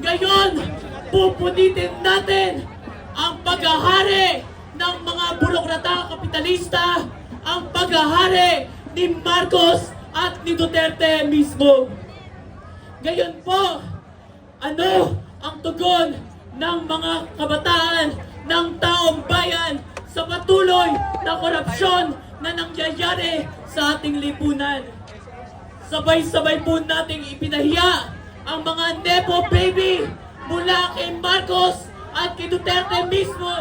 Ngayon, pupunitin natin ang paghahari ng mga burokrata kapitalista, ang paghahari ni Marcos at ni Duterte mismo. Ngayon po, ano ang tugon ng mga kabataan ng taong bayan sa patuloy na korupsyon na nangyayari sa ating lipunan? Sabay-sabay po nating ipinahiya ang mga Nepo baby mula kay Marcos at kay Duterte mismo.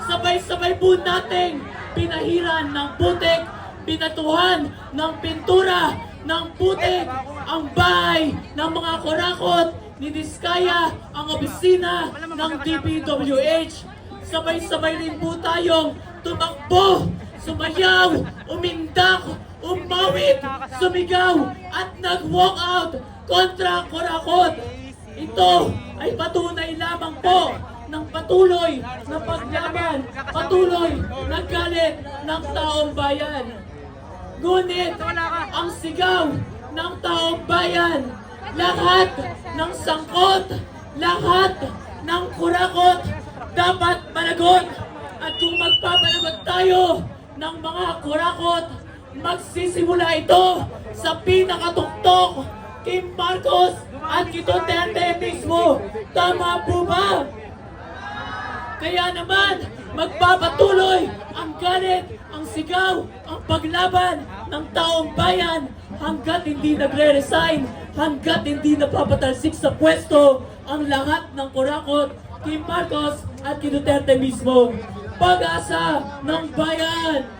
Sabay-sabay po nating pinahiran ng putik, pinatuhan ng pintura ng putik ang bahay ng mga kurakot ni Diskaya, ang opisina ng DPWH. Sabay-sabay rin po tayong tumakbo, sumayaw, umindak, umawit, sumigaw at nag-walk out kontra kurakot. Ito ay patunay lamang po ng patuloy na paglaban, patuloy na galit ng taong bayan. Ngunit ang sigaw ng taong bayan, lahat ng sangkot, lahat ng kurakot dapat managot. At kung magpapanagot tayo ng mga kurakot, magsisimula ito sa pinakatuktok kay Marcos at kay Duterte mismo. Tama po ba? Kaya naman, magpapatuloy ang galit, ang sigaw, ang paglaban ng taong bayan hanggat hindi nagre-resign, hanggat hindi napapatalsik sa pwesto ang lahat ng kurakot kay Marcos at kay Duterte mismo. Pag-asa ng bayan!